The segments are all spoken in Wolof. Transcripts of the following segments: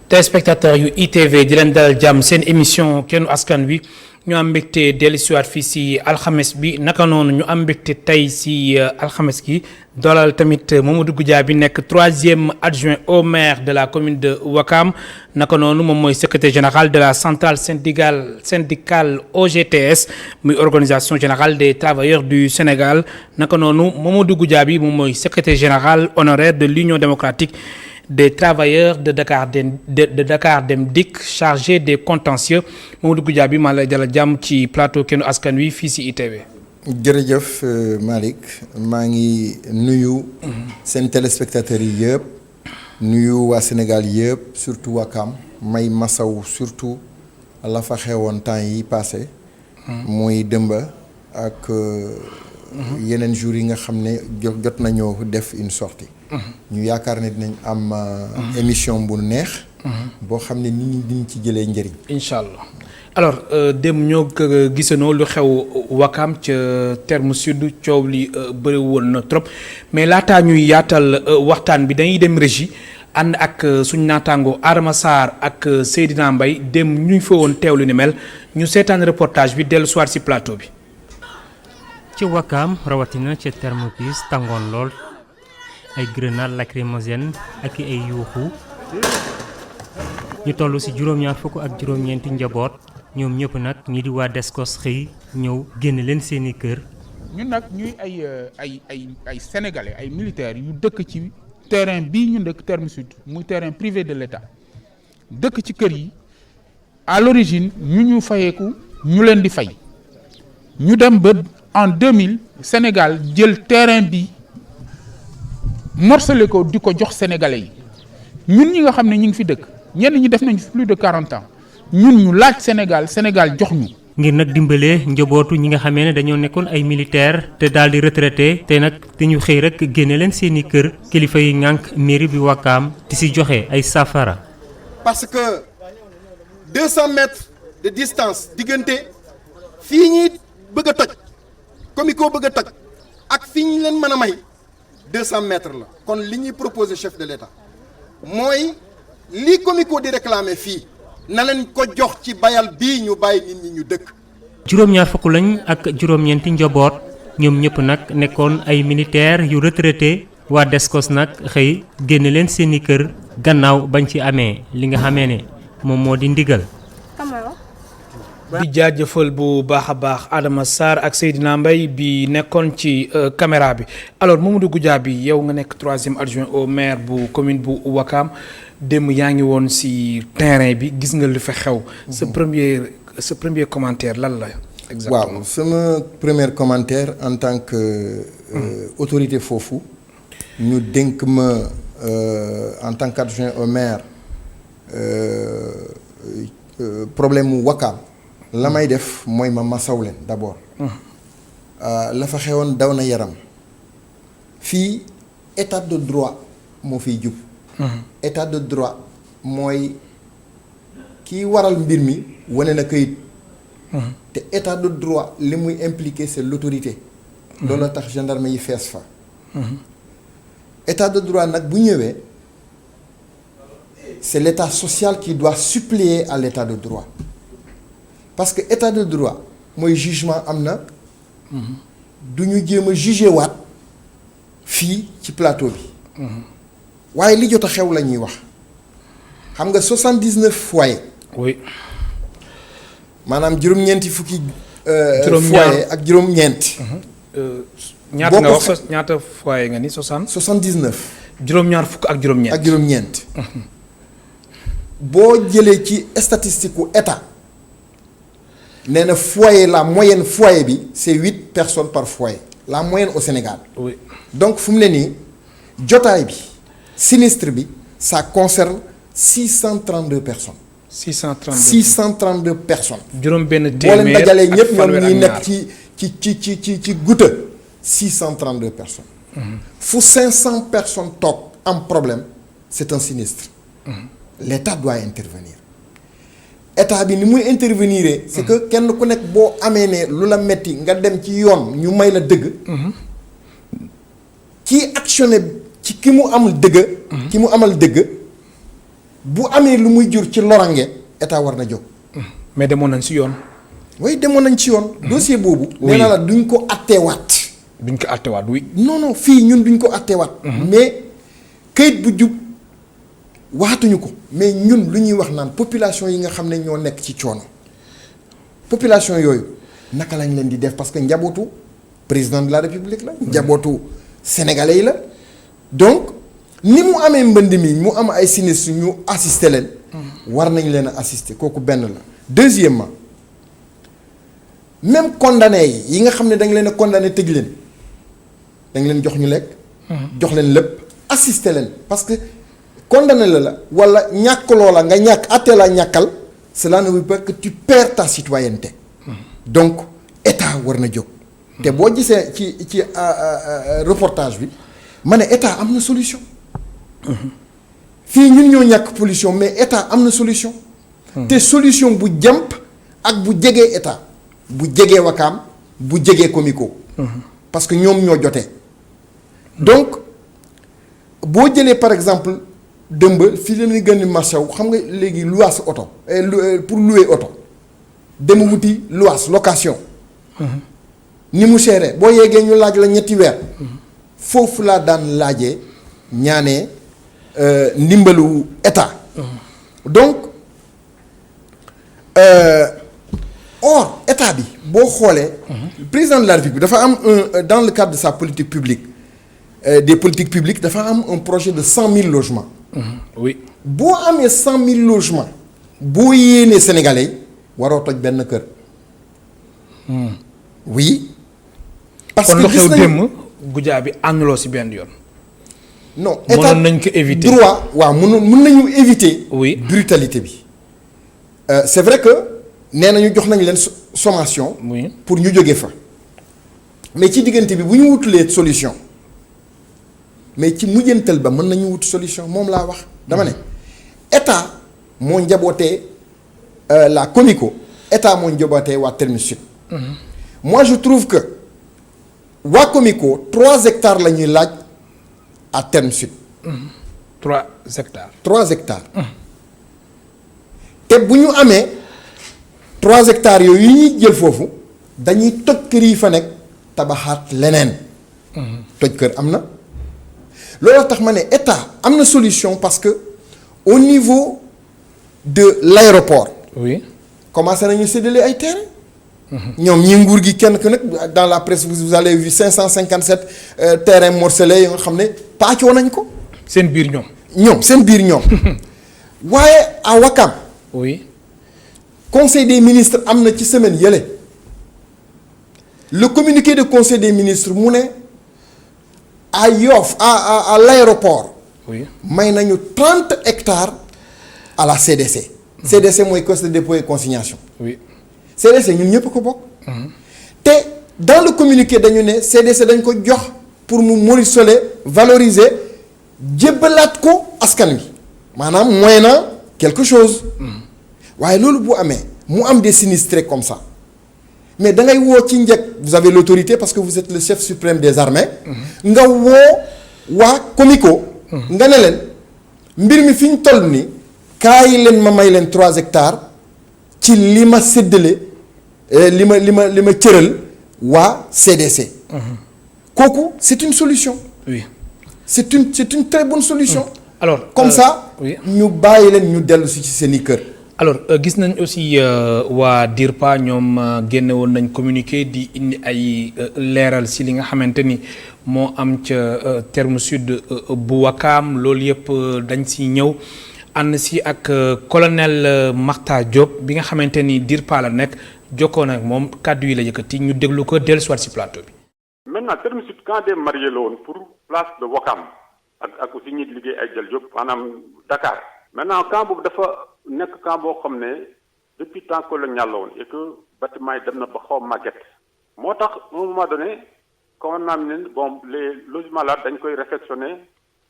téléspectateurs yu ITV di leen dalal jàmm seen émission kennu askan wi ñu am mbégte dellusiwaat fii si alxames bi naka noonu ñu am mbégte tey si alxames gi doolal tamit Mamadou Goudiaby nekk 3e adjoint au maire de la commune de Ouakam naka noonu moom mooy secrétaire général de la centrale syndicale OGTS muy organisation générale des travailleurs du Sénégal naka noonu Mamadou Goudiaby moom mooy secrétaire général honoraire de l'Union démocratique des travailleurs de Dakar Dem Dikk chargé des contentieux Mamadou Goudiaby maa lay dalal jàmm ci plateau kennu askan wi fii si ITV. jërëjëf Malick maa ngi nuyu seen téléspectateurs yi yëpp nuyu waa Sénégal yëpp surtout Wakam may masaw surtout la fa xewoon temps yi passé muy dëmba ak yeneen jours yi nga xam ne jot nañoo def une sortie ñu yaakaar ne dinañ am émission bu neex boo xam ne nit ñi diñ ci jëlee njëriñ incha allah alors dem ñoo gisanoo lu xew Wakam ca terme sud coow li bëri woon na trop mais laataa ñuy yaatal waxtaan bi dañuy dem régie ànd ak suñu naataango Adama Sarr ak Seydina Mbaye dem ñu fa woon teewlu ni mel ñu seetaan reportage bi dellu soir ci plateau bi. ci Wakam rawatina ca terme bis tàngoon lool ay grenade lacrymogène ak ay yuuxu ñu toll ci juróom-ñaar fukk ak juróom-ñeenti njaboot ñoom ñëpp nag ñi di waa Descos xëy ñëw génn leen seeni kër. ñun nag ñuy ay sénégalais ay militaires yu dëkk ci terrain bii ñu dëkk terme sud muy terrain privé de l'État dëkk ci kër yi à l'origine ñu fayeeku ñu leen di fay ñu dem ba en 2000 Sénégal jël terrain bi morcelé ko di ko jox sénégalais yi ñun ñi nga xam ne ñu ngi fi dëkk ñenn ñi def nañ plus de 40 ans ñun ñu laaj Sénégal jox ñu. ngir nag dimbalee njabootu ñi nga xamee ne dañoo nekkoon ay militaire te daal di retraité te nag dañu xëy rek génne leen seeni kër kilifa yi ngànk mairie bi Wakam di si joxe ay saafara. parce que 200 mètres de distance diggante fii ñuy bëgg a toj comico bëgg a toj ak fii ñu leen mën a may 200 mètres la kon li ñuy proposer chef de l'État mooy li comico di réclamer fii na leen ko jox ci bayal bii ñu bàyyi nit ñi ñu dëkk. juróom-ñaar fukk lañ ak juróom-ñeenti njaboot ñoom ñëpp nag nekkoon ay militaires yu retraité waa Descos nag xëy génne leen seeni kër gannaaw bañ ci amee li nga xamee ne moom moo di ndigal. di jaajëfal bu baax a baax Adama Sarr ak Seydina Mbaye bi nekkoon ci caméra bi alors Mamadou Goudiaby yow nga nekk 3e adjoint au maire bu commune bu Wakam démb yaa ngi woon ci terrain bi gis nga lu fa xew. sa premier commentaire lan la exactement. waaw sama premier commentaire en tant que autorité foofu ñu dénk ma en tant qu'adjoint au maire problème mu Wakam la may def mooy ma masaw leen d'abord. la fa xewoon daw na yaram fii état de droit moo fiy jub. état de droit mooy kii waral mbir mi wane na këyit. te état de droit li muy impliqué c'est l'autorité. loolu la tax gendarme yi fees fa. état de droit nag bu ñëwee c'est l'état social qui doit suppléer à l'état de droit. parce que état de droit mooy jugement am na du ñu jéem a juger waat fii ci plateau bi waaye li jot a xew la ñuy wax xam nga 79 foyers. oui. maanaam juróom-ñeenti fukki. foyer ak juróom-ñeent. ñaata nga wax ñaata foyer nga ni 79. juróom-ñaar fukk ak juróom-ñeent. ak juróom-ñeent. boo jëlee ci statistique u état. nee na foyer la moyenne foyer bi c'est 8 personnes par foyer la moyenne au Sénégal. oui. donc fu mu ne nii jotaay bi sinistre bi ça concerne 632 personnes. 632 personnes. juróom benn téeméer boo leen dajalee ñëpp ñoom ñuy nekk ci goutte 632 personnes. fu 500 personnes toog am problème c'est un sinistre. l'État doit intervenir. état bi ni muy intervenir c'est que kenn ku nekk boo amee ne lu la metti nga dem ci yoon ñu may la dëgg. kii actionné ci ki mu amal dëgg. bu amee lu muy jur ci lorange état war na jóg. mais demoon nañ si yoon. oui demoon nañ ci yoon. dossier boobu. nee na la duñ ko atteewaat. duñ ko atteewaat oui. non fii ñun duñ ko atteewaat. mais kayit bu jub waxatuñu ko. mais ñun lu ñuy wax naan population yi nga xam ne ñoo nekk ci coono population yooyu naka lañ leen di def parce que njabootu président de la république la. njabootu sénégalais yi la. donc ni mu amee mbënd mi mu am ay sinistres ñu assister leen. war nañ leen a assister kooku benn la. deuxièmement même condamné yi nga xam ne da nga leen a condamné tëj leen da nga leen jox ñu lekk. jox leen lépp assister leen parce que condamné la wala ñàkk loola nga ñàkk àtte la ñàkkal cela ne veut pas que tu perds ta citoyenneté. donc état war na jóg. te boo gisee ci reportage bi ma ne état am na solution. fii ñun ñoo ñàkk pollution mais état am na solution. te solution bu jàmp ak bu jegee état bu jegee Wakaam bu jegee Comico. parce que ñoom ñoo jotee. donc boo jëlee par exemple dëmb fii la ñuy gën a marché wu xam nga léegi luwaas oto pour louer oto dem wuti luwaas location. ni mu seeree boo yeggee ñu laaj la ñetti weer. foofu laa daan laajee ñaanee ndimbalu état. donc or état bi boo xoolee. président de la République dafa am dans le cadre de sa politique publique des politiques publiques dafa am un projet de 100 000 logements. oui boo amee 100 000 logements boo yéenee Sénégalais yi waroo toj benn kër. oui. parce kon que lu gis xew nañu démb gujaa bi ànduloo si benn yoon. non état mënoon nañ ko éviter droit waaw mën nañu éviter. oui brutalité bi. c'est vrai que nee nañu jox nañ leen sommation. oui pour ñu jóge fa. mais ci diggante bi bu ñu wutulee solution mais ci mujjantal ba mën nañu wut solution moom laa wax. dama ne état moo njabootee la Comico état moo njabootee waa Terme Sud. moi je trouve que waa Comico 3 hectares la ñuy laaj à Terme Sud. 3 hectares. 3 hectares. te bu ñu amee 3 hectares yooyu yi ñuy jël foofu dañuy toj kër yi fa nekk tabaxaat leneen. toj kër am na. loolu tax ma ne état am na solution parce que au niveau de l'aéroport. oui commencé nañu séddale ay terrain. ñoom ñi nguur gi kenn ku nekk dans la presse vous avez vu 557 terrains morcelés yoo nga xam ne pàccoo nañ ko. seen biir ñoom. ñoom seen biir ñoom. waaye à Wakam. oui conseil des ministres am na ci semaine yële le communiqué de conseil des ministres mu ne à Yoff à l'aéroport. oui may nañu 30 hectares à la CDC. CDC mooy caisse de dépôt et consignation. oui CDC ñun ñëpp ko bokk. te dans le communiqué dañu ne CDC dañ ko jox pour mu morceler valoriser jébbalaat ko askan wi maanaam moyennant quelque chose. waaye loolu bu amee mu am des sinistrés comme ça mais da ngay woo ci njëkk vous avez l'autorité parce que vous êtes le chef suprême des armées. nga woo waa Comico. nga ne leen mbir mi fi ñu toll nii kaay leen ma may leen 3 hectares ci li ma séddale li ma cëral waa CDC. kooku c'est une solution. oui c'est une très bonne solution. alors comme ça. oui ñu bàyyi leen ñu dellu si ci seen i kër. alors gis nañ aussi waa DIRPA ñoom génne woon nañ communiqué di indi ay leeral si li nga xamante ni moo am ca Terme Sud bu Wakaam loolu yëpp dañ si ñëw ànd si ak colonel Makhtar Diop bi nga xamante ni DIRPA la nekk jokkoon ak moom kàddu yi la yëkkati ñu déglu ko dellusiwaat si plateau bi. maintenant Terme Sud camp des mariés la woon pour place de Wakaam ak aussi ñi liggéey ay jël Diop maanaam Dakar maintenant camp boobu dafa. nekk camp boo xam ne depuis temps colonial la woon et que bâtiment yi dem na ba xaw màgget moo tax à un moment donné comme naa ne bon les logements là dañ koy réfectionner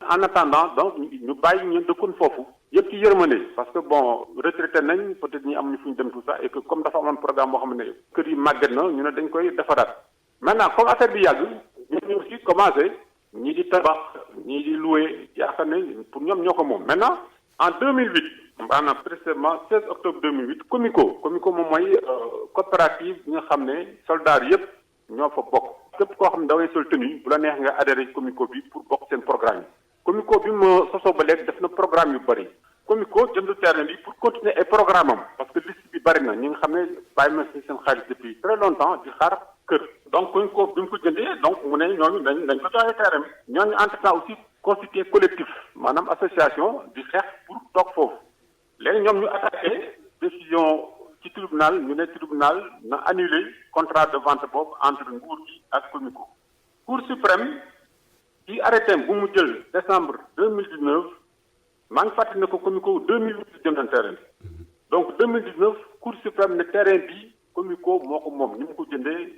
en attendant donc ñu bàyyi ñu dëkkoon foofu yëpp ci yërmande parce que bon retraité nañ peut-être ñi amuñu fu ñu dem tout ça et que comme dafa amoon programme boo xam ne kër yi màgget na ñu ne dañ koy defaraat maintenant comme affaire bi yàgg ñu aussi commencé ñii di tabax ñii di louer yaakaar ne pour ñoom ñoo ko moom maintenant en 2008 maanaam précisément 16 octobre 2008 Comico moom mooy coopérative bi nga xam ne soldats yëpp ñoo fa bokk képp koo xam ne daway sol tenue bu la neex nga adhéré Comico bi pour bokk seen programme yi. Comico bi ma sosoo ba léegi def na programme yu bëri Comico jënd terrain bi pour continuer ay programme am parce que liste bi bëri na ñi nga xam ne bàyyi na si seen xaalis depuis très longtemps di xaar kër donc Comico bi mu ko jëndee donc mu ne ñooñu dañ ko joxee terrain bi ñooñu entre temps aussi constitué collectif maanaam association di xeex pour toog foofu léegi ñoom ñu attaqué décision ci tribunal ñu ne tribunal na annulé contrat de vente boobu entre nguur gi ak Comico. Cour suprême ci arrêté bu mu jël décembre 2019 maa ngi fàttali ne ko Comico 2008 jëndoon terrain bi donc 2019 Cour suprême ne terrain bi Comico moo ko moom ni mu ko jëndee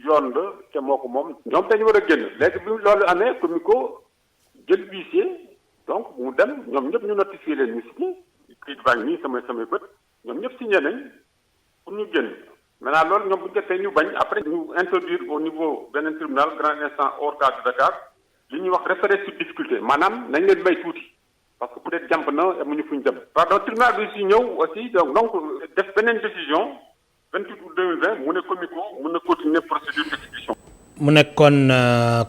yoon la te moo ko moom ñoom dañu war a génn léegi bi loolu amee Comico jël huissier donc mu dem ñoom ñëpp ñu notifié leen ñu signé kayit baa ngi nii samay bët ñoom ñëpp signé nañ pour ñu génn maintenant loolu ñoom bu ñu defee ñu bañ après ñu introduire au niveau beneen tribunal grand instance hors cas de Dakar li ñuy wax référé sur difficulté maanaam nañ leen may tuuti parce que peut-être jàmp na amuñu fu ñu dem. pardon tribunal bi si ñëw aussi donc def beneen décision 28 août 2020 mu ne Comico mun na continuer procédure d'exécution. mu nekkoon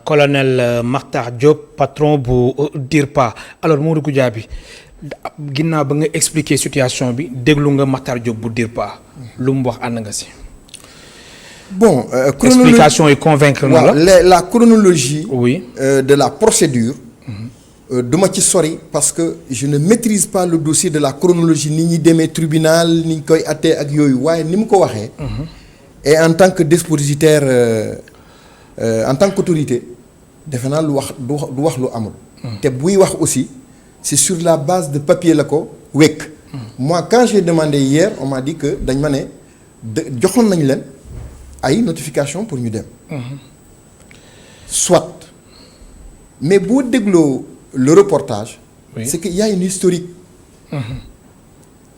colonel Makhtar Diop patron bu DIRPA alors Mamadou Goudiaby ginnaaw ba nga expliquer situation bi déglu nga Makhtar Diop bu DIRPA lu mu wax ànd nga si. bon explication yi convaincre na la chronologie oui de la procédure duma ci sori parce que je ne maîtrise pas le dossier de la chronologie ni ñi demee tribunal ni ñu koy attee ak yooyu waaye ni mu ko waxee et en tant que dépositaire en tant qu'autorité defe naa lu wax du wax lu amul te buy wax aussi c'est sur la base de papier la ko wekk moi quand j'ai demandé hier on m'a dit que dañ ma ne joxoon nañ leen ay notification pour ñu dem soit mais boo dégloo le reportage oui. C'est qu'il y a une historique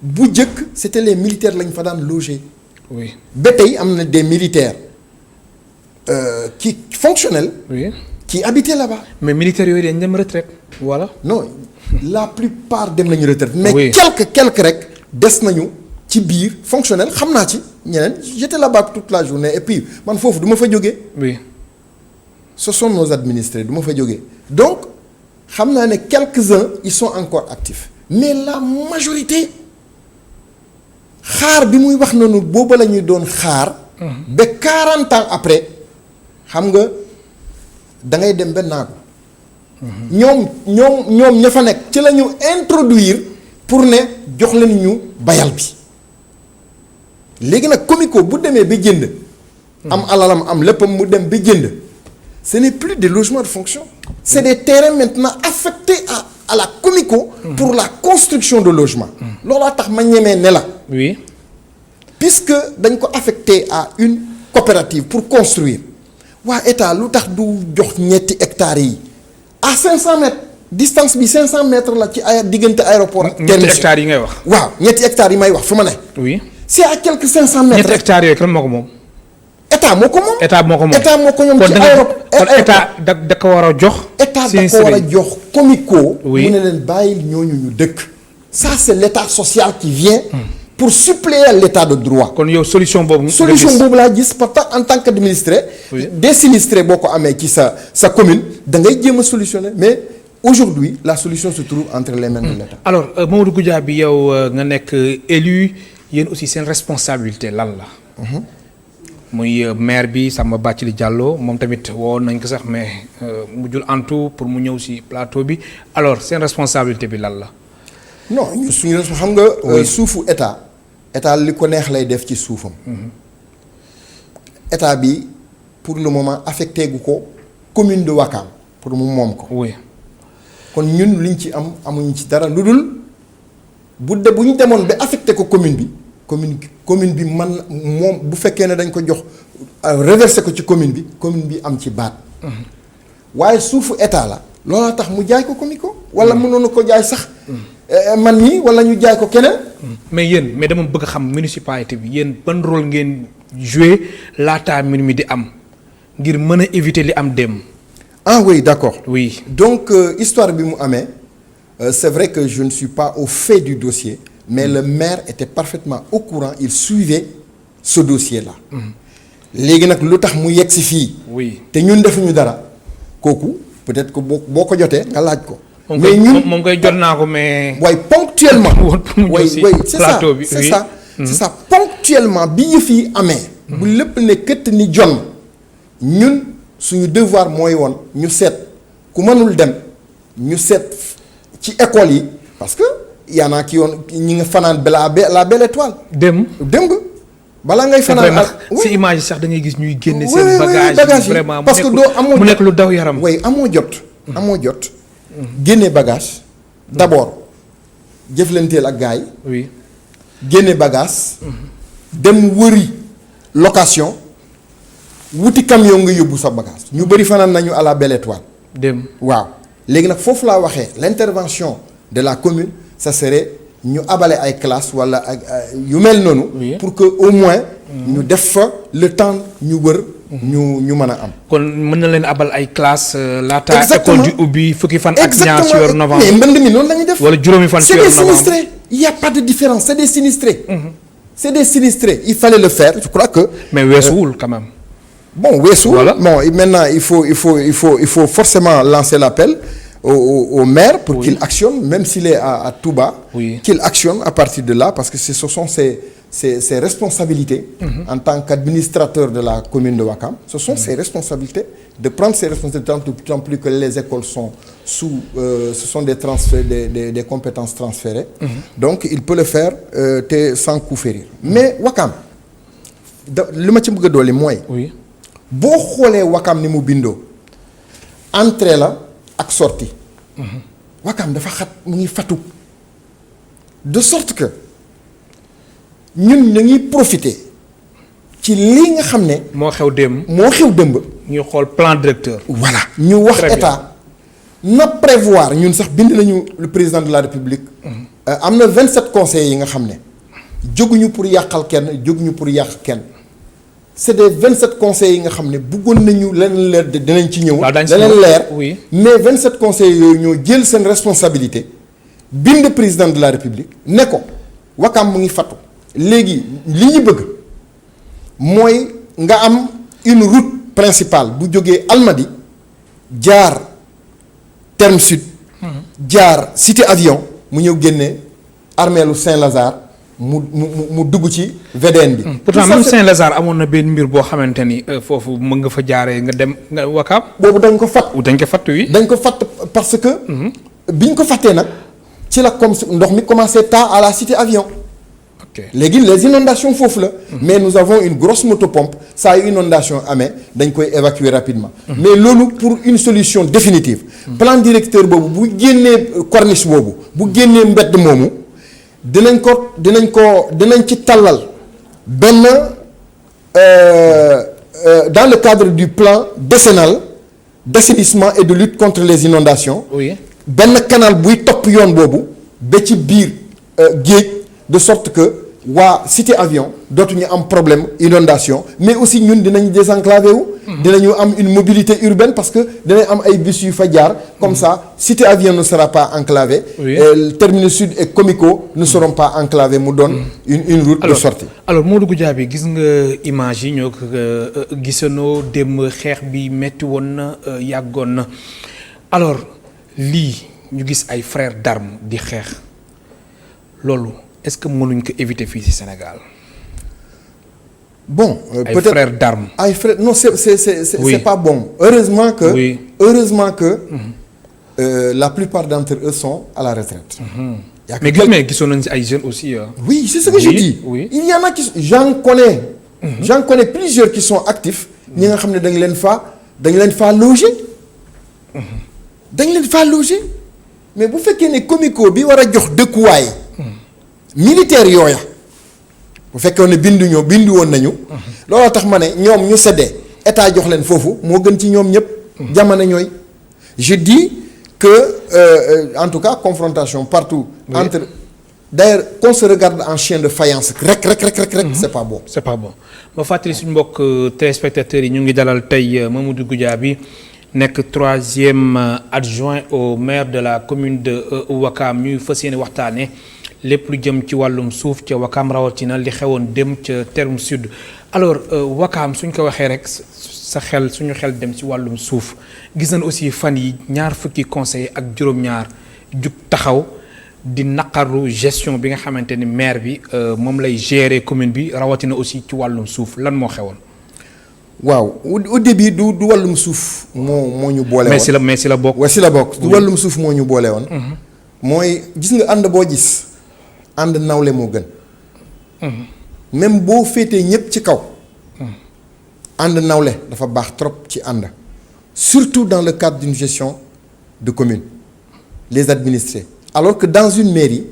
bu njëkk c'était les militaires lañ fa daan loger oui ba tey am na des militaires qui fonctionnels oui qui habitaient là-bas mais militaires yooyu dañ dem retraite voilà non la plupart dem nañu retraite mais oui. quelques rek des nañu ci biir fonctionnel xam naa ci ñeneen j'étais là-bas toute la journée et puis man foofu du ma fa jógee oui ce sont nos administrés du ma fa jógee donc xam naa ne quelques-uns ils sont encore actifs mais la majorité xaar bi muy wax noonu booba la ñuy doon xaar ba 40 ans après xam nga da ngay dem ba naagu ñoom ña fa nekk ci la ñu introduire pour ne jox leen ñu bayal bi léegi nag Comico bu demee ba jënd am alalam am léppam mu dem ba jënd ce n'est plus des logements de fonction c'est des terrains maintenant affectés à la Comico pour la construction de logements loolaa tax ma ñemee ne la oui puisque dañ ko affecté à une coopérative pour construire waa état lu tax du jox ñetti hectares yi à 500 mètres distance bi 500 mètres la ci ay diggante aéroport ak ñetti hectares yi ngay wax waaw ñetti hectares yi may wax fu ma ne oui c'est à quelques 500 mètres ñetti hectares yooyu kan moo ko moom état moo ko moom état moo ko moom état moo ko ñoom ci aéroport kon état da ko war a jox état da ko war a jox Comico mu ne leen bàyyil ñooñu ñu dëkk ça c'est l'état social qui vient pour suppléer à l'état de droit kon yow solution boobu laa gis parce que en tant qu'administré des sinistrés boo ko amee ci sa commune da ngay jéem a solutionner mais aujourd'hui la solution se trouve entre les mains de l'état alors Mamadou Goudiaby yow nga nekk élu yéen aussi seen responsabilité lan la muy maire bi Samba Bathily Diallo moom tamit woo nañ ko sax mais mujjul antu pour mu ñëw ci plateau bi alors seen responsabilité bi lan la non ñu suñu xam nga suufu état li ko neex lay def ci suufam état bi pour le moment affecté gu ko commune de Ouakam pour mu moom ko oui kon ñun liñ ci am amuñ ci dara lu dul bu ñu demoon ba affecté ko commune bi man moom bu fekkee ne dañ ko jox reversé ko ci commune bi am ci baat waaye suufu état la loolaa tax mu jaay ko Comico wala mënoon na ko jaay sax man mii wala ñu jaay ko keneen mais dama bëgg xam municipalité bi yéen ban rôle ngeen jouer laataa mbir mi di am ngir mën a éviter li am dem ah oui d'accord oui donc histoire bi mu amee c'est vrai que je ne suis pas au fait du dossier, mais le maire était parfaitement au courant, il suivait ce dossier-là. léegi nag lu tax mu yegg si fii. oui te ñun defuñu dara kooku peut-être que boo ko jotee nga laaj ko. mais ñun moom koy jot naa ko mais. waaye ponctuellement. way c'est ça c'est ça c'est ça ponctuellement bi yëf yi amee. bu lépp ne këtt ni jon ñun suñu devoir mooy woon ñu seet ku mënul dem ñu seet ci école yi parce que y en a qui yoon ñi nga fanaan la belle étoile. dem nga balaa ngay fanaan si image yi sax da ngay gis ñuy génne seen bagage vraiment parce que doo amoo mu nekk lu daw yaram. way amoo jot génne bagage d'abord jëflanteel ak gars yi. oui génne bagage. dem wëri location wuti camion nga yóbbu sa bagage ñu bëri fanaan nañu à la belle étoile. dem waaw léegi nag foofu laa waxee l'intervention de la commune ça serait ñu abale ay classe wala ak yu mel noonu. pour que au moins. ñu def fa le temps ñu wër. ñu mën a am. kon mën na leen abal ay classe laata école di ubbi fukki fan. ak ñaar ci weeru novembre mais mbënd mi noonu la ñuy def. wala juróomi fan ci weeru novembre c'est des sinistrés il y a pas de différence c'est des sinistrés. c'est des sinistrés il fallait le faire je crois que. mais weesuwul quand même. bon weesuwul. voilà bon maintenant il faut forcément lancer l'appel au maire pour qu'il actionne même s'il est à Touba. Qu'il actionne à partir de là parce que ce sont ses responsabilités. En tant qu'administrateur de la commune de Ouakam, ce sont ses responsabilités de prendre ses responsabilités d'autant plus que les écoles sont ce sont des transferts des compétences transférées. Donc il peut le faire sans coup férir. Mais Ouakam li ma ci bëgg a dolli mooy. boo xoolee Ouakam ni mu bindoo entrée la ak sortie. Ouakam dafa xat mu ngi fatu de sorte que ñun dañuy profiter ci li nga xam ne. moo xew démb. ñu xool plan directeur. voilà ñu wax état na prévoir ñun sax bind nañu le président de la république. am na 27 conseillers yi nga xam ne jóguñu pour yàqal kenn jóguñu pour yàq kenn. c'est des 27 conseillers yi nga xam ne bëggoon nañu leneen leer de dinañ ci ñëw. leneen leer mais 27 conseillers yooyu ñoo jël seen responsabilité bind président de la république ne ko Ouakam mu ngi fattu léegi li ñu bëgg mooy nga am une route principale bu jógee Almadies jaar Terme Sud. jaar Cité Avion mu ñëw génne armeelu Saint-Lazare. mu dugg ci VDN bi. pourtant même Saint-Lazare amoon na benn mbir boo xamante ni foofu mën nga fa jaaree nga dem nga Ouakam. boobu dañ ko fatt. oui. dañ ko fatt parce que. biñ ko fattee nag ci la comme ndox mi commencé taa à la Cité Avion. ok léegi les inondations foofu la. mais nous avons une grosse motopompe saa yu inondation amee dañ koy évacuer rapidement. mais loolu pour une solution définitive. plan directeur boobu bu génnee corniche boobu bu génnee mbedd moomu. dinañ ci tàllal benn dans le cadre du plan décennal d'assainissement et de lutte contre les inondations. benn canal buy topp yoon boobu ba ci biir géej de sorte que waa Cité Avion dootuñu am problème inondation mais aussi ñun dinañ désenclavé wu. dinañu am une mobilité urbaine parce que dinañ am ay bus yu fa jaar comme ça Cité Avion ne sera pas enclavé. Terminus Sud et Comico ne seront pas enclavés mu doon une route de sortie. alors Modou Goudiaby gis nga image yi ñoo ko gisandoo dem xeex bi metti woon na yàggoon na alors lii ñu gis ay frères d'armes di xeex loolu est-ce que mënuñ ko éviter fii ci Sénégal. bon peut-être ay frères d'armes. ay frères non c'est pas bon. heureusement que la plupart d'entre eux sont à la retraite. mais gisoon nañ ci ay jeunes aussi. oui c'est ce que je dis. il y en a qui j'en connais plusieurs qui sont actifs. ñi nga xam ne dañ leen faa loger. mais bu fekkee ne Comico bi war a jox dëkkuwaay. militaire yooya bu fekkee ne bindu woon nañu. looloo tax ma ne ñoom ñu séddee état jox leen foofu moo gën ci ñoom ñëpp. jamono ñooy je dis que en tout cas confrontation partout. entre d'ailleurs qu'on se regarde en chien de faïence rek. c'est pas bon. c'est pas bon ma fàttali suñu mbokk téléspectateurs yi ñu ngi dalal tey Mamadou Goudiaby nekk 3e adjoint au maire de la commune de Ouakam ñuy fas yéene waxtaane lépp lu jëm ci wàllum suuf ca Ouakam rawatina li xewoon dem ca Terme Sud. alors Ouakam suñ ko waxee rek suñu xel dem ci wàllum suuf gis nañ aussi fan yi ñaar fukki conseil ak juróom-ñaar jug taxaw di naqaru gestion bi nga xamante ni maire bi moom lay gérer commune bi rawatina aussi ci wàllum suuf lan moo xewoon. waaw au début du wàllum suuf moo ñu boole woon. mais si la bokk. waaw si la bokk du wàllum suuf moo ñu boole woon. mooy gis nga ànd boo gis ànd nawle moo gën. même boo féetee ñëpp ci kaw. ànd nawle dafa baax trop ci ànd. surtout dans le cadre d'une gestion de commune les administrés. alors que dans une mairie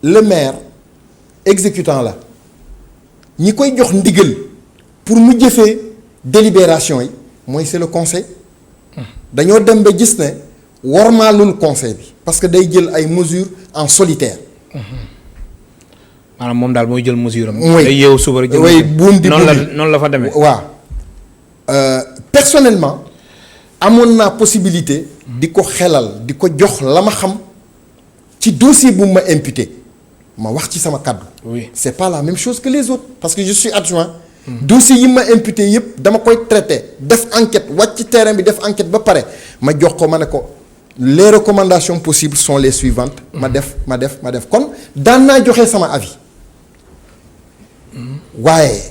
le maire exécutant la ñi koy jox ndigal pour mu jëfee délibération yi mooy c'est le conseil. dañoo dem ba gis ne wormaalul conseil bi parce que day jël ay mesures en solitaire. maanaam moom daal mooy jël mesure am. oui day yeewu suba rek. oui buum di noonu la fa demee. waaw personnellement amoon naa possibilité. di ko xelal di ko jox la ma xam ci dossier bu ma imputé ma wax ci sama kàddu. oui c'est pas la même chose que les autres parce que je suis adjoint. dossier yi ma imputé yëpp dama koy traité def enquête wàcc ci terrain bi def enquête ba pare ma jox ko ma ne ko les recommandations possibles sont les suivantes. ma def kon daan naa joxe sama avis. waaye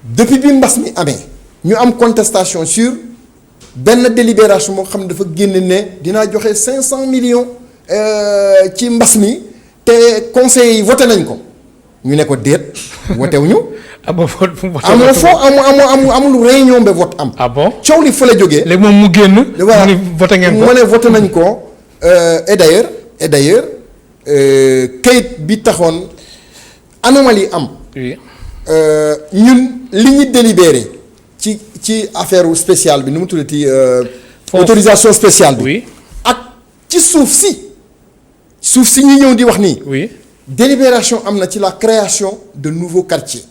depuis bi mbas mi amee ñu am contestation sur benn délibération moo xam ne dafa génn ne dinaa joxe 500 millions ci mbas mi te conseil yi voté nañ ko ñu ne ko déet voté wuñu. amoo amul réunion ba vote am. ah bon coow li fa la jógee. léegi moom mu génn. voilà mu voté ngeen ko mu ne voté nañ ko et d'ailleurs kayit bi taxoon anomalie am. oui. ñun li ñu délibéré ci affaire spéciale bi nu mu tuddati. autorisation spéciale bi. oui. ak ci suuf si ñu ñëw di wax nii. oui. délibération am na ci la création de nouveaux quartiers.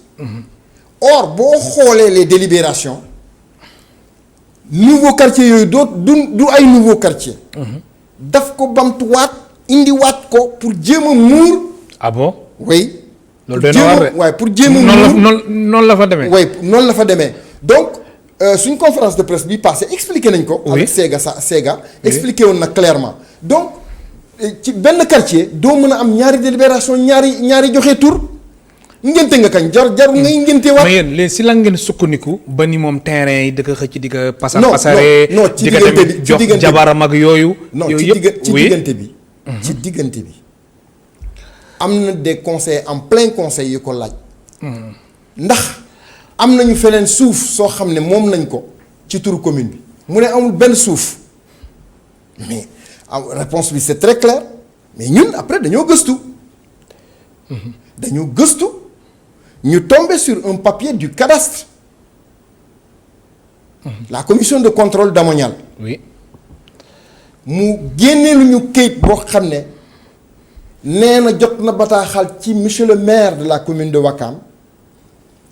or boo xoolee les délibérations nouveaux quartiers yooyu du ay nouveaux quartiers. daf ko bamtuwaat indiwaat ko pour jéem a muur. ah bon. oui. loolu doy na waar de waaye pour jéem a muur noonu la fa demee. oui noonu la fa demee donc suñ conférence de presse bi passé expliqué nañ ko. oui avec Sega expliqué woon na clairement donc ci benn quartier doo mën a am ñaari délibération ñaari joxe tur ngénte nga kañ jar ngay ngénte waat. mais yéen léegi si lan ngeen sukkandiku ba ni moom terrain yi da ko xëcc di ko. non ci diggante bi jox jabaram ak yooyu. yooyu yëpp ci diggante bi. ci diggante bi am na des conseils en plein conseil yu ko laaj. ndax am nañu feneen suuf soo xam ne moom nañ ko ci turu commune bi mu ne amul benn suuf mais réponse bi c'est très clair mais ñun après dañoo gëstu. ñu tombé sur un papier du cadastre. la commission de contrôle domanial. oui. mu génnee lu ñu këyit boo xam ne nee na jot na bataaxal ci monsieur le maire de la commune de Ouakam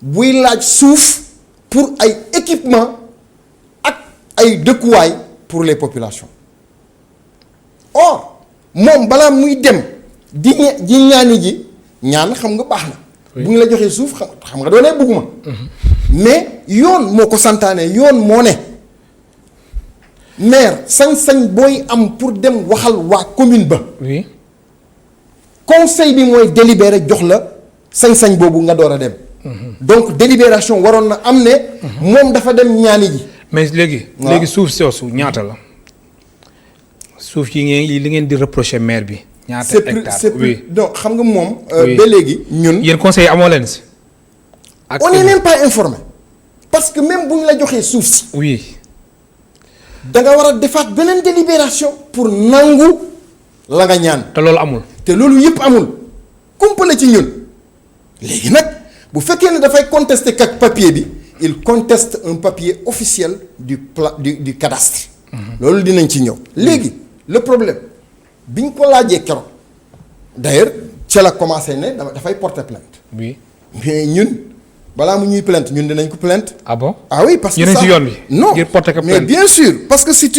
buy laaj suuf pour ay équipement ak ay dëkkuwaay pour les populations. or moom balaa muy dem di ñaani ji ñaan xam nga baax na. bu ñu la joxee suuf xam nga doo ne bëgguma. mais yoon moo ko santaane yoon moo ne maire sañ-sañ booy am pour dem waxal waa commune ba. oui. conseil bi mooy délibéré jox la sañ-sañ boobu nga door a dem. donc délibération waroon na am ne. moom dafa dem ñaani ji. mais léegi suuf soosu ñaata la suuf yi li ngeen di reprocher maire bi. ñaata hectares oui non xam nga moom. ba léegi ñun. yéen conseil amoo leen si. on n'est même pas informé parce que même bu ñu la joxee suuf si. oui. da nga war a defaat beneen délibération pour nangu la nga ñaan. te loolu amul. te loolu yëpp amul kumpale ci ñun léegi nag bu fekkee ne dafay contester kak papier bi il conteste un papier officiel du cadastre. loolu dinañ ci ñëw. léegi le problème bi ñu ko laajee keroog d'ailleurs ca la commencé ne dafay porter plainte. oui. mais ñun balaa mu ñuy plainte ñun dinañ ko plainte. ah bon ah oui parce que yéen ça ci yoon bi. non ngir porter ko mais plainte. bien sûr parce que c'est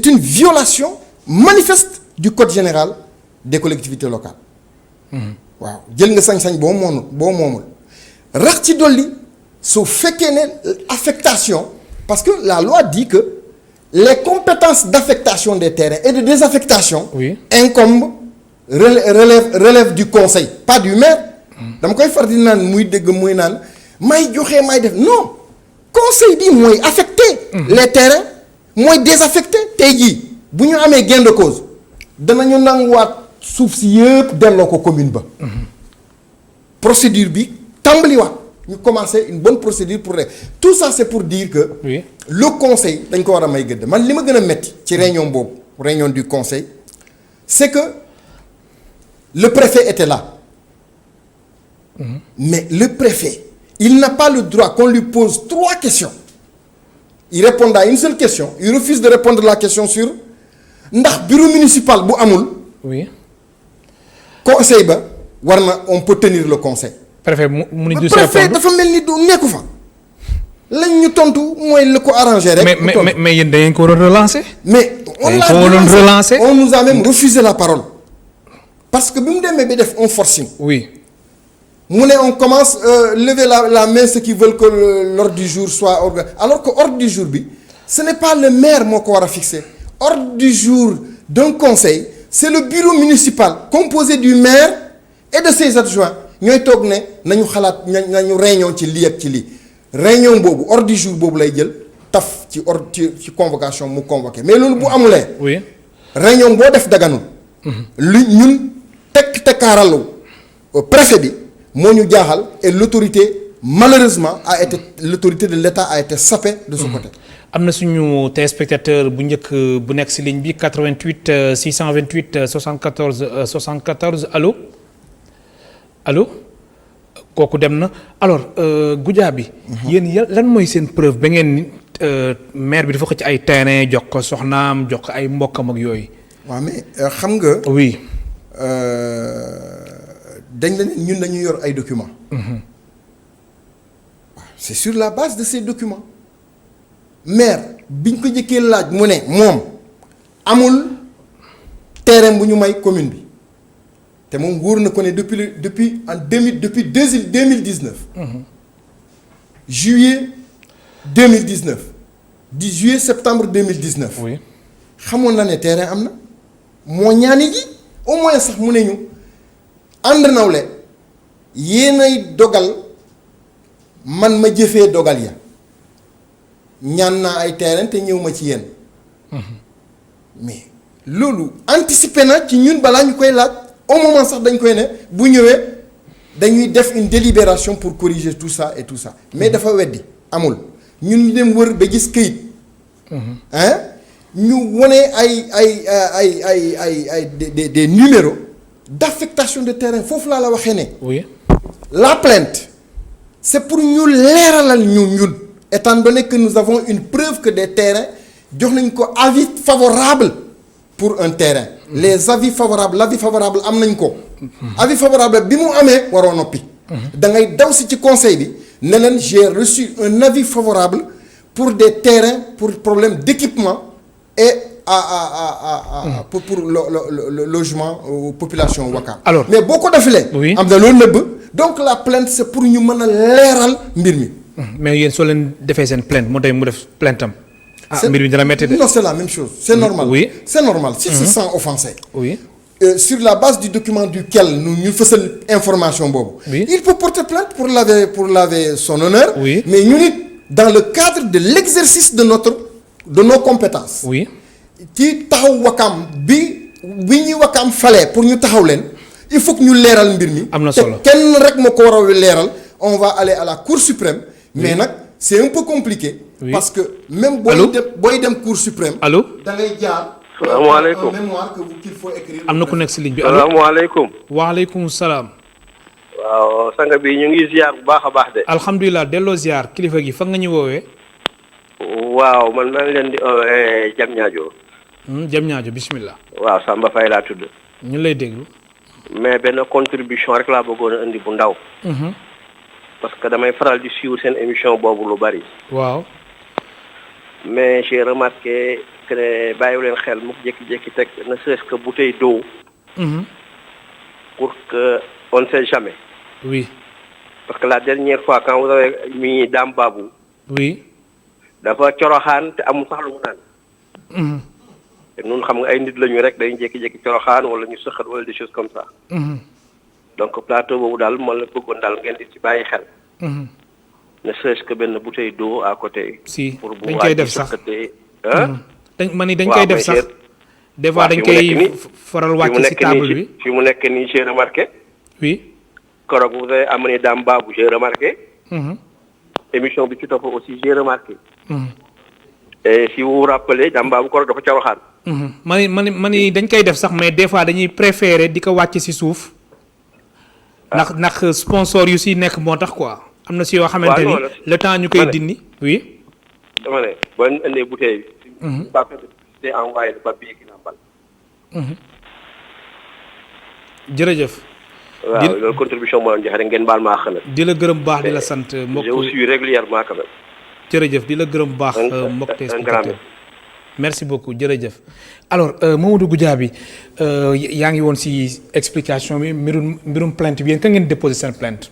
une violation manifeste du code général des collectivités locales. waaw jël nga sañ-sañ boo moomul rax ci dolli su fekkee ne affectation parce que la loi dit que les compétences d'affectation des terrains et de désaffectation. Oui. incombent relève du conseil pas du maire. dama koy far di naan muy dégg muy naan may joxe may def non conseil bi mooy affecté. les terrains mooy désaffecté tey jii bu ñu amee gain de cause danañu nanguwaat suuf si yëpp delloo ko commune ba. procédure bi tàmbaliwaat ñu commencer une bonne procédure pour tout ça c'est pour dire que. Oui. le conseil dañ ko war a may gëdd man li ma gën a metti ci réunion boobu réunion du conseil c'est que le préfet était là. Mais le préfet il n'a pas le droit qu'on lui pose 3 questions il répond à une seule question il refuse de répondre à la question sur ndax bureau municipal bu amul. oui. conseil ba war na on peut tenir le conseil. préfet mu ni du préfet dafa mel ni du nekku fa. lañ ñu tontu mooy la ko arrangé rek. mais yéen da ngeen ko relancer. mais on l'a relancé on nous a même refusé la parole parce que bi mu demee bi def un forcing. oui. mu ne on commence lever la main ceux qui veulent que l'ordre du jour soit organisé alors que ordre du jour bi ce n'est pas le maire moo ko war a fixer ordre du jour d'un conseil c'est le bureau municipal composé du maire et de ses adjoints ñooy toog ne nañu xalaat nañu réunion ci lii ak ci lii réunion boobu ordre du jour boobu lay jël taf ci ordre ci convocation mu convoqué mais loolu bu amulee. oui. réunion boo def daganul. lu ñun tekkaaralu préfet bi. moo ñu jaaxal et l'autorité malheureusement l'autorité de l'État a été sapée de ce côté. am na suñu téléspectateur bu njëkk bu nekk ci ligne bi 88 628 74 74 allo allo kooku dem na alors Goudiaby yéen lan mooy seen preuve ba ngeen ni maire bi dafa ko ci ay terrain jox ko soxnaam jox ko ay mbokkam ak yooyu. waaw mais xam nga. oui. dañ la ñun dañu yor ay documents. C'est sur la base de ces documents maire biñ ko jëkkee laaj mu ne moom amul terrain bu ñu may commune bi te moom wóor na ko ne depuis 2019. juillet 2019 di juillet septembre 2019. oui. xamoon na ne terrain am na moo ñaani ji au moins sax mu ne ñu. ànd nawle yéenay dogal man ma jëfee dogal ya ñaan naa ay terrain te ñëw ma ci yéen mais loolu anticiper na ci ñun balaa ñu koy laaj au moment sax dañ koy ne bu ñëwee dañuy def une délibération pour corriger tout ça et tout ça mais dafa weddi amul ñun ñu dem wër ba gis këyit hein ñu wone ay des numéros d'affectation de terrain foofu laa la waxee ne. oui. la plainte c'est pour ñu leeralal ñun étant donné que nous avons une preuve que des terrains jox nañ ko avis favorable pour un terrain. les avis favorables l'avis favorable am nañ ko. avis favorable bi mu amee waroo noppi. da ngay daw si ci conseil bi ne leen j'ai reçu un avis favorable pour des terrains pour problème d'équipement et. pour le logement population Ouakam. alors mais boo ko defulee. oui am na loolu nëbb donc la plainte c'est pour ñu mën a leeral mbir mi. mais yéen soo leen defee seen plainte mu def plainte am. mbir mi dina métti de. non c'est la même chose c'est normal. oui c'est normal si se sent offensé. oui. Sur la base du document duquel ñu fësal information boobu. oui il peut porter plainte pour laver son honneur. oui mais ñu nit dans le cadre de l'exercice de nos compétences. oui. ci taxaw Ouakam bi ñuy Ouakam fale pour ñu taxaw leen il faut que ñu leeral mbir mi. am na solo te kenn rek moo ko war a leeral on va aller à la Cour suprême. mais nag c'est un peu compliqué. oui. parce que même booy dem Cour suprême. allo. da ngay jaar. salaamaaleykum un mémoire qu'il faut écrire. am na ku nekk si ligne bi allo. salaamaaleykum. waaleykum salaam. waaw sanga bi ñu ngi ziar bu baax a baax de. alhamdulilah delloo ziar kilifa gi fa nga ñu woowee. waaw man maa ngi leen di jam ñaajo. jam ñaajo bismillah. waaw Samba Faye laa tudd. ñu lay déglu. mais benn contribution rek laa bëggoon a indi bu ndaw. parce que damay faral di suivre seen émission boobu lu bari. waaw. mais j'ai remarqué que ne bàyyiwu leen xel mu jékki-jékki teg ne serait-ce que bouteille d'eau pour que on ne sait jamais. oui. parce que la dernière fois quand vous avez mis Dame Babou. oui. dafa coroxaan te amul sax lu mu naan. te ñun xam nga ay nit lañu rek dañuy jékki-jékki coroxaan wala ñu sëqat wala des choses comme ça. donc plateau boobu daal man la bëggoon daal ngeen di ci bàyyi xel. ne serait-ce que benn bouteille d'eau à côté. si pour bu dañ koy def sax dañ koy def sax. des fois dañ koy faral wàcc ci table bi. fi mu nekk nii j'ai remarqué. oui. keroog vous avez amené Dame Babou j'ai remarqué. émission bi ci topp aussi j'ai remarqué. et si vous vous rappelez Dame Babou keroog dafa coroxaan. mani dañ koy def sax mais des fois dañuy préférer di ko wàcc ci suuf. ndax sponsor yu si nekk moo tax quoi. am na si yoo xamante ni le temps ñu koy dindi. oui. dama ne boo indee bouteille bi. pas de envoyer le papier qui n'emballe. jërëjëf. waaw loolu contribution moo doon joxe rek ngeen baal maa xam. di la gërëm baax di la sant mbokk. je vous suis régulièrement quand même. jërëjëf di la gërëm baax mbokk téléspectateur merci beaucoup jërëjëf. alors Mamadou Goudiaby yaa ngi woon si explication bi mbirum plainte bi yéen ka ngeen déposé seen plainte.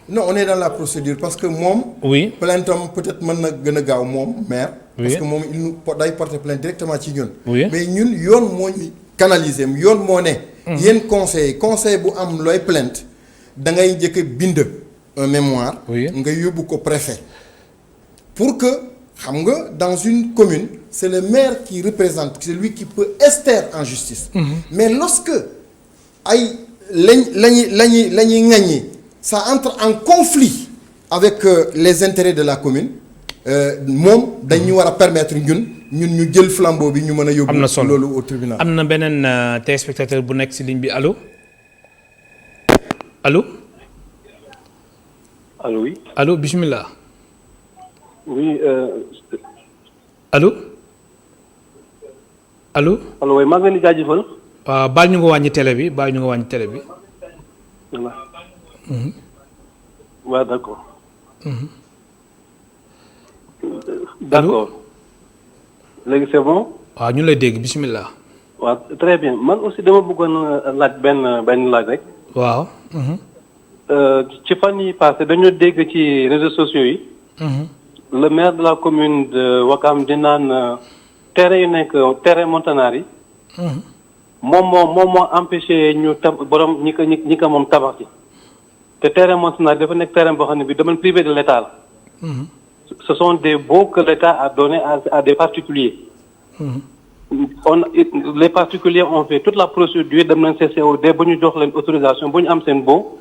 non on est dans la procédure parce que moom. oui plainte am peut-être mën na gën a gaaw moom maire. oui parce que moom il nous day porter plainte directement ci ñun. oui mais ñun yoon moo ñu canaliser yoon moo ne. yéen conseil bu am looy plainte da ngay njëkk a bind un mémoire. oui nga yóbbu ko préfet. pour que xam nga dans une commune c'est le maire qui représente c'est lui qui peut ester en justice. mais lorsque ay la ñuy ŋaññi ça entre en conflit avec les intérêts de la commune moom dañu war a permettre ñun ñu jël flambeau bi ñu mën a yóbbu. am na solo loolu au tribunal. am na beneen téléspectateur bu nekk si ligne bi allo allo. allo oui. allo bismillah. oui. allo allo. allo oui maa ngi leen di jaajëfal. waaw baal ñu nga wàññi télé bi baal ñu nga wàññi télé bi. voilà. waaw d'accord. d'accord. léegi c'est bon. waaw ñu lay dégg bismillah. waaw très bien man aussi dama bëggoon laaj benn laaj rek. waaw. ci fan yi passé dañoo dégg ci réseaux sociaux yi. le maire de la commune de Ouakam di naan terrain yu nekk terrain Montanari yi. moom moo empêché ñu borom ñi ko moom tabax ci. te terrain Montanari dafa nekk terrain boo xam ne bi domaine privé de l'État la. ce sont des baux que l'État a donnés à des particuliers. Les particuliers ont fait toute la procédure dem nañ CCOD ba ñu jox leen autorisation ba ñu am seen baux.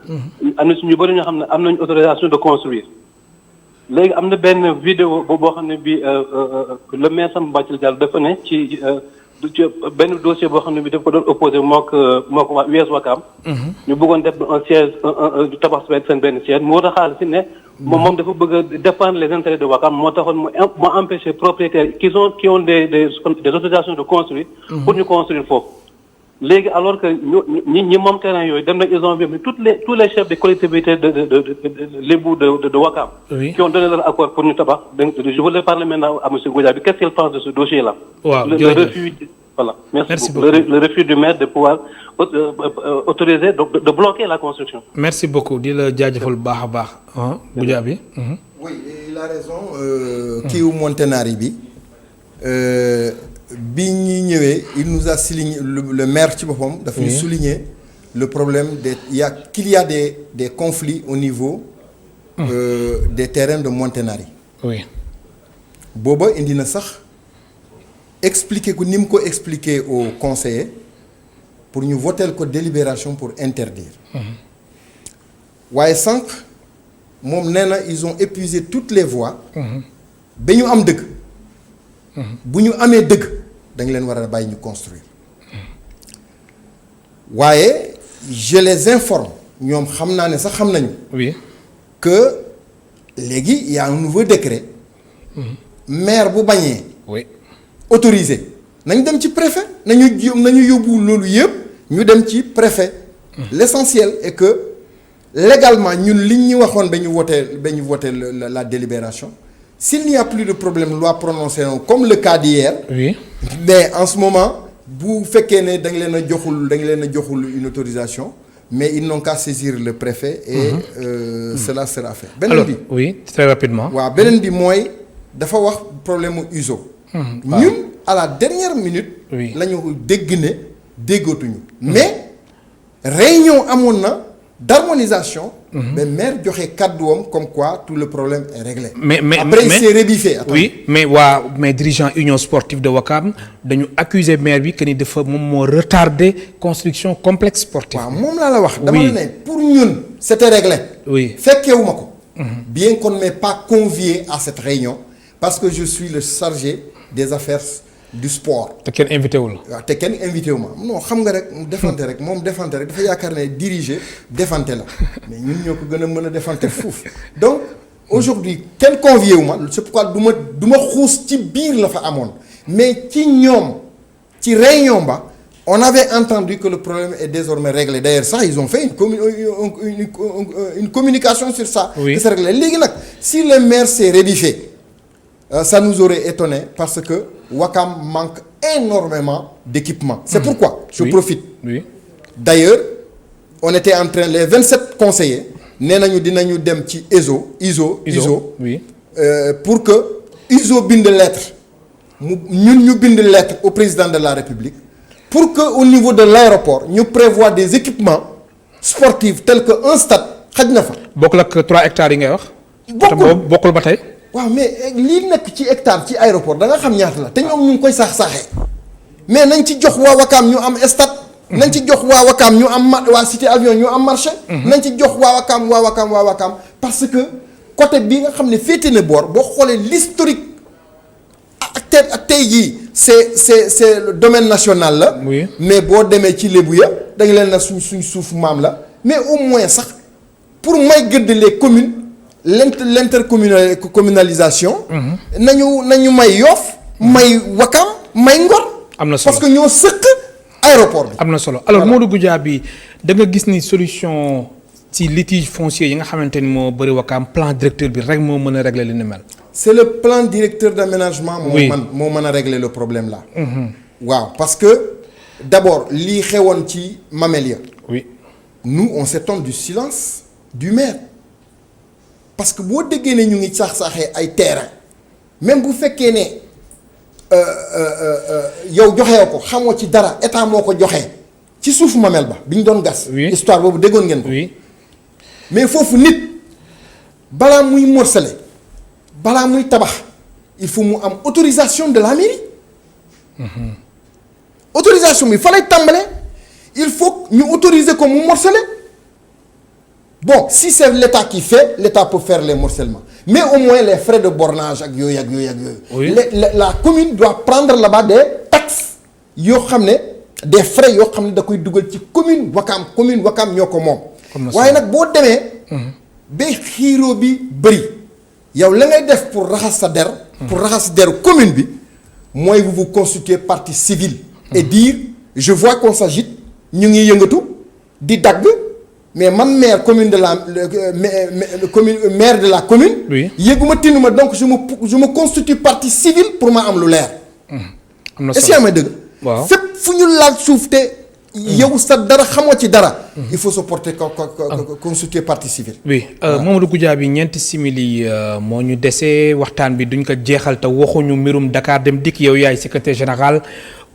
am na suñu bëri ñoo xam ne am nañu autorisation de construire. léegi am na benn vidéo boo xam ne bi le maire Samba Bathily Diallo dafa ne ci benn dossier boo xam ne bi daf ko doon opposé moo ko waa US Ouakam. ñu bëggoon def un siège tabax seen benn siège mu war a xaalis si ne moom dafa bëgg a défendre les intérêts de Ouakam moo taxoon mu empêché propriétaires qui ont des autorisations de construire. pour ñu construire foofu. léegi alors que ñi moom terrain yooyu dem na ils ont vu tous les chefs de collectivités de Lébou de Ouakam. oui qui ont donné leur accord pour ñu tabax donc je voulais parler maintenant à monsieur Goudiaby qu'est-ce qu'il pense de ce dossier là. waaw le refus voilà merci beaucoup le refus du maire de pouvoir autoriser donc de bloquer la construction. merci beaucoup di la jaajëfal bu baax a baax Goudiaby. oui il a raison. kiiwu Montanari bi. bi ñuy ñëwee il nous a souligné le maire ci boppam. dafa ñu souligner le problème qu'il y a des conflits au niveau. des terrains de Montanari. oui. booba indi na sax expliquer ko ni mu ko expliquer aux conseillers pour ñu voter ko délibération pour interdire. waaye sànq moom nee na ils ont épuisé toutes les voies. ba ñu am dëgg. bu ñu amee dëgg da nga leen war a bàyyi ñu construire waaye je les informe ñoom xam naa ne sax xam nañu. oui. que léegi y a un nouveau décret. maire bu bañee. oui. autorisé nañ dem ci préfet nañu yóbbu loolu yëpp ñu dem ci préfet. l'essentiel est que légalement ñun liñ ñu waxoon ba ñu voté la délibération s'il n'y a plus de problème loi prononcée comme le cas d'hier. oui mais en ce moment bu fekkee ne da nga leen a joxul une autorisation mais ils n'ont qu'à saisir le préfet et cela sera fait. beneen bi oui très rapidement. waaw beneen bi mooy dafa wax problème mu USO. ñun à la dernière minute. oui la ñu dégg ne déggatuñu. mais réunion amoon na d'harmonisation. mais maire joxe kàdduwam comme quoi tout le problème est réglé. mais après il s'est rebiffé. oui mais dirigeant union sportive de Ouakam dañu accuser maire bi que ni dafa moom moo retardé construction complexe sportif. waaw moom laa la wax. dama la ne pour ñun c'était réglé. oui fekkewuma ko. bien qu'on ne m'ait pas convié à cette réunion parce que je suis le chargé des affaires du sport. te kenn invité wul. waaw te kenn invité wu ma non xam nga rek defante rek moom defante rek dafa yaakaar ne diriger defante la mais ñun ñoo ko gën a mën a defante fuuf donc aujourd'hui kenn convié wu ma c'est pourquoi du ma xuus ci biir la fa amoon mais ci ñoom ci réunion ba on avait entendu que le problème est désormais réglé d'ailleurs ça ils ont fait une communication sur ça. oui que c'est réglé léegi nag si le maire s'est rédiffé ça nous aurait étonné parce que Ouakam manque énormément d'équipement. C'est pourquoi je profite. oui D'ailleurs on était en train les 27 conseillers nee nañu dinañu dem ci ISO. oui pour que ISO bind lettre ñu bind lettre au président de la République pour que au niveau de l'aéroport ñu prévoit des équipements sportifs tels que un stade xaj na fa. bokkul ak 3 hectares yi ngay wax. bokkul ba tey. waaw mais lii nekk ci hectare ci aéroport da nga xam ñaata la te ñoom ñu ngi koy saaxee mais nañ ci jox waa Ouakam ñu am stade. nañ ci jox waa Ouakam ñu am waa cité avion ñu am marché. nañ ci jox waa Ouakam parce que côté bi nga xam ne féete na boor boo xoolee l'historique ak tey jii c'est le domaine national la. oui mais boo demee ci lébu ya da nga leen na suñ suuf maam la mais au moins sax pour may gëdd les communes. L'intercommunalisation. nañu may Yoff may Ouakam may Ngor. am na solo parce que ñoo sëq aéroport bi. am na solo alors Modou Goudiaby da nga gis ni solution ci litige foncier yi nga xamante ni moo bëri Ouakam plan directeur bi rek moo mën a régler li ni mel. c'est le plan directeur d'aménagement. moo mën a régler le problème là. waaw parce que d'abord lii xewoon ci Mamelia. oui nous on s'étonne du silence du maire. parce que boo déggee ne ñu ngi saaxee ay terrain même bu fekkee ne yow joxee ko xamoo ci dara état moo ko joxee ci suufu Mamel ba bi ñu doon gas. histoire boobu déggoon ngeen ko. oui mais foofu nit balaa muy morceler balaa muy tabax il faut mu am autorisation de la mairie. autorisation bi fa lay tàmbalee il faut ñu autoriser ko mu morceler. Bon, si c'est l'État qui fait, l'État peut faire les morcellements. Mais au moins les frais de bornage ak yooyu. Oui. La commune doit prendre là-bas des taxes yoo xam ne des frais yoo xam ne da koy dugal ci commune Ouakam ñoo ko moom. waaye nag boo demee. ba xiiroo bi bëri. yow la ngay def pour raxas sa der. pour raxas deru commune bi mooy vous constituez partie civile. et dire je vois qu'on s'agite ñu ngi yëngatu di dagg. mais man maire commune de la maire de la commune. oui yëguma tinuma donc je me constitue partie civile pour ma am lu leer. am na est-ce que yaa may dëgg. waaw fépp fu ñu laal suuf te. yow sa dara xamoo ci dara. il faut se porter constituer partie civile. oui Mamadou Goudiaby ñeenti simili moo ñu desee waxtaan bi duñ ko jeexal te waxuñu mbirum Dakar Dem Dikk yow yaay secrétaire général.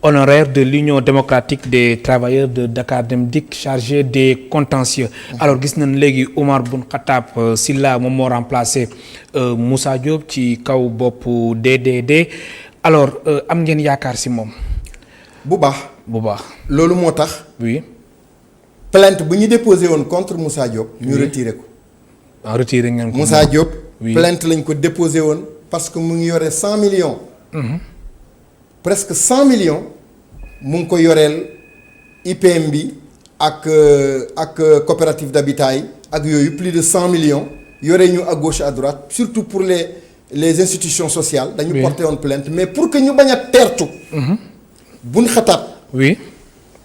honoraire de l'Union démocratique des travailleurs de Dakar Dem Dikk chargé des contentieux. alors gis nañ léegi Oumar Boun Khattab Sylla moom moo remplacé Moussa Diop ci kaw bopp DDD alors am ngeen yaakaar ci moom. bu baax. loolu moo tax. oui. plainte bu ñu déposé woon contre Moussa Diop. ñu retiré ko. retiré ngeen ko. Moussa Diop. oui plainte lañ ko déposé woon parce que mu ngi yore 100 millions. presque 100 millions. mu ngi ko yoreel IPM bi ak coopérative d'habitat yi ak yooyu plus de 100 millions yore ñu à gauche à droite surtout pour les institutions sociales. dañu porté woon plainte mais pour que ñu bañ a teertu. Boun Khattab. oui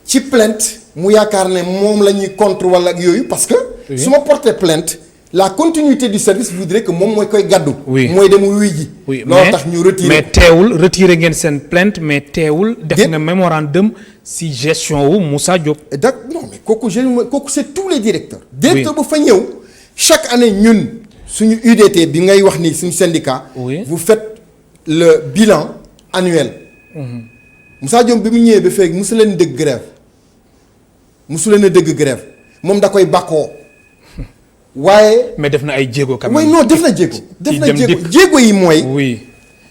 ci plainte mu yaakaar ne moom la ñuy contre wala ak yooyu parce que su ma porté plainte la continuité du service voudrait que moom mooy koy gàddu. oui mooy dem wuy ji. oui loolu tax ñu retiré mais teewul retiré ngeen seen plainte mais teewul. def nga mémorandum si gestion wu Moussa Diop. non mais kooku c'est tous les directeurs. directeur bu fa ñëw chaque année ñun suñu UDT bi ngay wax ni suñu syndicat. vous faites le bilan annuel. Moussa Diop bi mu ñëwee ba fekk mosu leen dégg grève moom da koy bàkkoo waaye. mais def na ay jéego quand même. oui non def na jéego yi mooy. oui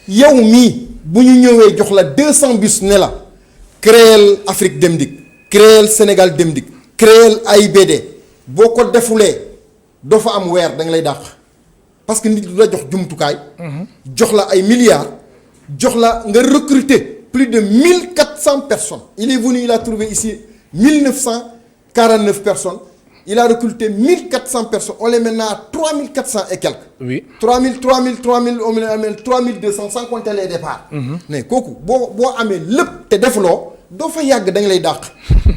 yow mii bu ñu ñëwee jox la 200 bus ne la créel Afrique Dem Dikk créel Sénégal Dem Dikk créel AIBD boo ko defulee doo fa am weer da nga lay dàq parce que nit du la jox jumtukaay. jox la ay milliards jox la nga recruter plus de 1400 personnes. il est venu il a trouvé ici 1949 personnes. Il a recruté 1400 personnes. On est maintenant à 3400 et quelques. Oui. 3000, on est 3200 sans compter les départs. Mais kooku boo amee lépp te defuloo doo fa yàgg da nga lay dàq.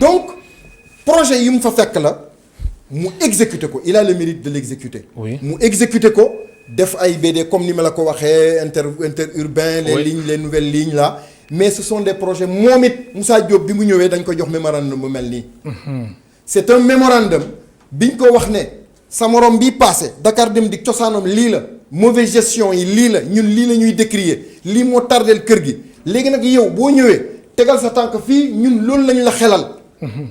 Donc projet yi mu fa fekk la mu exécuter ko il a le mérite de l'exécuter. Oui. mu exécuter ko def ay BD comme ni ma la ko waxee interurbain les lignes les nouvelles lignes là mais ce sont des projets moom it Moussa Diop bi mu ñëwee dañ ko jox mémorandum bu mel nii. C'est un mémorandum biñ ko wax ne sa morom bii passé Dakar Dem Dikk cosaanam lii la mauvaise gestion yi lii la ñun lii la ñuy décrier lii moo tardeel kër gi léegi nag yow boo ñëwee tegal sa tànk fii ñun loolu lañ la xelal.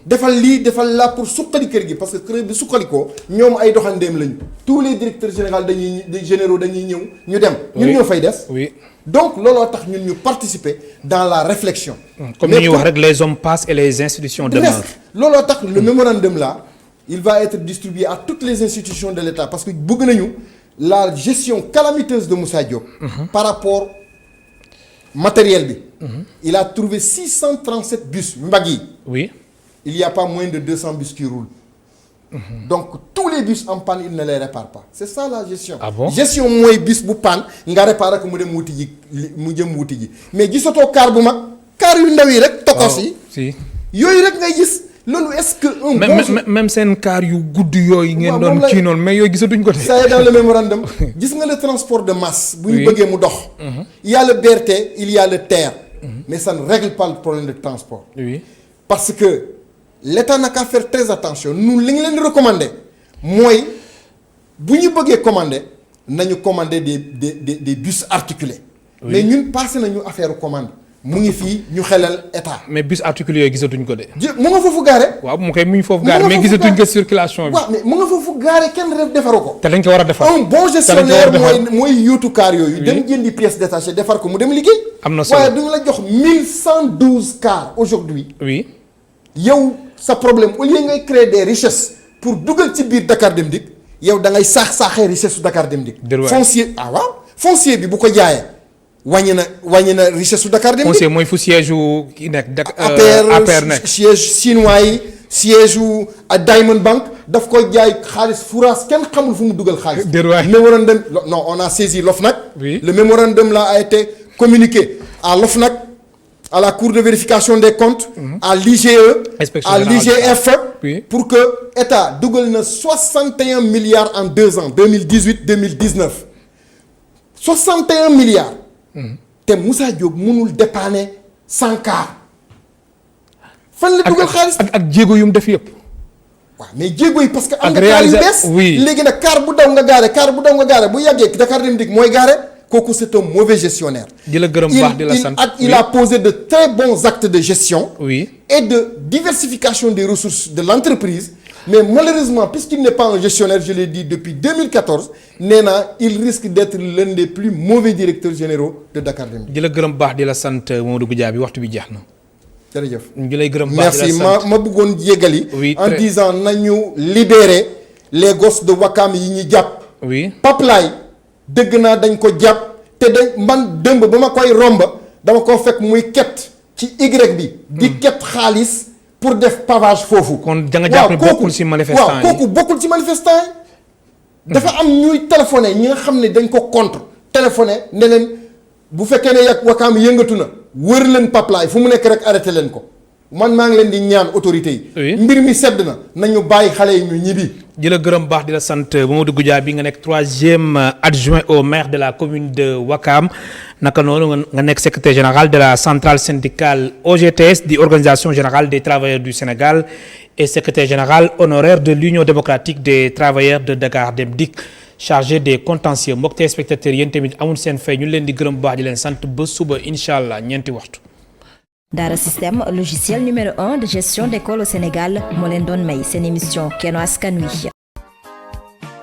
defal lii defal laa pour suqali kër gi parce que kër bi suqali ko ñoom ay doxandeem lañu tous les directeurs généraux dañuy ñëw ñu dem. ñun ñoo fay des. oui donc looloo tax ñun ñu participer dans la réflexion. comme ni ñuy wax rek les hommes passent et les institutions demeurent. looloo tax le mémorandum là il va être distribué à toutes les institutions de l'État parce que bëgg nañu la gestion calamiteuse de Moussa Diop. par rapport matériel bi. il a trouvé 637 bus mbag yi. oui. il y a pas moins de 200 bus qui roulent. donc tous les bus en panne il ne les répare pas c'est ça la gestion. Ah bon? Gestion mooy bus bu panne nga réparer ko mu dem wuti ji mu jëm wuti ji mais gisatoo car bu mag car yu ndaw yi rek. tokos yi si yooyu rek ngay gis loolu est-ce que. même seen car yu gudd yooyu. ngeen doon kii noonu mais yooyu gisatuñ ko. ça est dans le mémorandum gis nga le transport de masse. bu ñu bëggee mu dox. il y a le BRT il y a le TER. mais ça ne règle pas le problème de transport. oui parce que. L'État n'a qu'à faire très attention nous li ñu leen di recommander mooy bu ñu bëggee commander nañu commander des bus articulés. Oui. mais ñun passé nañu affaire commande mu ngi fii ñu xelal état. mais bus articulés yooyu gisatuñ ko de. mu nga foofu gaare. waaw mu koy mu ngi foofu gaare mais gisatuñ ko circulation bi. waaw mais mu nga foofu gaare kenn defaru ko. te dañ ko war a defar. un bon gestionnaire mooy yuutu car yooyu. dem jëndi pièces détachées defar ko mu dem liggéey. am na solo waaye duñu la jox 1112 cars aujourd'hui. oui. yow sa problème au lieu ngay créer des richesses pour dugal ci biir Dakar Dem Dikk yow da ngay saaxee richesse su Dakar Dem Dikk. foncier waaw foncier bi bu ko jaayee wàññi na richesse su Dakar Dem Dikk. foncier mooy fu siège wu ki nekk APR nekk siège chinois yi siège wu Diamond Bank daf koy jaay xaalis furaas kenn xamul fu mu dugal xaalis. mémorandum non on a saisi l'OFNAC. oui le mémorandum là a été communiqué à l'OFNAC. à la Cour de vérification des comptes, à l'IGE, à l'IGF, oui. Pour que l'État dugal na 61 milliards en 2 ans, 2018-2019. 61 milliards. te Moussa Diop mënul dépanner 100 cars. fan la dugal xaalis ak jéego yu mu def yëpp. waaw mais jéego yi parce que am na car yu bees. oui léegi nag car bu daw nga gaare bu yàggee Dakar Dem Dikk mooy gaare. kooku c'est un mauvais gestionnaire. di la gërëm baax di la sant il a posé de très bons actes de gestion. oui et de diversification des ressources de l'entreprise mais malheureusement puisqu'il n'est pas un gestionnaire je l'ai dit depuis 2014 nee naa il risque d'être l'un des plus mauvais directeurs généraux de Dakar Dem Dikk. di la gërëm baax di la sant Mamadou Goudiaby waxtu bi jeex na. jërëjëf di lay gërëm baax di la sant merci ma bëggoon yégali. oui en disant nañu libérer les gosses de Wakam yi ñu jàpp. oui Paplaay. dëgg naa dañ ko jàpp te dañ man dëmb ba ma koy romb dama ko fekk muy ket ci Y bi. di ket xaalis pour def pavage foofu. kon da nga jàpp ne bokkul ci manifestant yi waaw kooku bokkul ci manifestant yi. dafa am ñuy téléphoné ñi nga xam ne dañ ko contre téléphoné ne leen bu fekkee ne yàgg Wakaam yëngatu na wër leen Paplaay fu mu nekk rek arrêté leen ko man maa ngi leen di ñaan autorités yi. mbir mi sedd na nañu bàyyi xale yi ñu ñibbi. di la gërëm baax di la sant Mamadou Goudiaby nga nekk 3e adjoint au maire de la commune de Ouakam naka noonu nga nekk secrétaire général de la centrale syndicale OGTS di organisation générale des travailleurs du Sénégal et secrétaire général honoraire de l'Union démocratique des travailleurs de Dakar Dem Dikk chargé des contentieux mbokk téléspectateurs yéen tamit amul seen fay ñu leen di gërëm baax di leen sant ba suba incha allah ñeenti waxtu. Dara Système logiciel numéro 1 de gestion d'école au Sénégal moo leen doon may seen émission Kenno Askan Wi.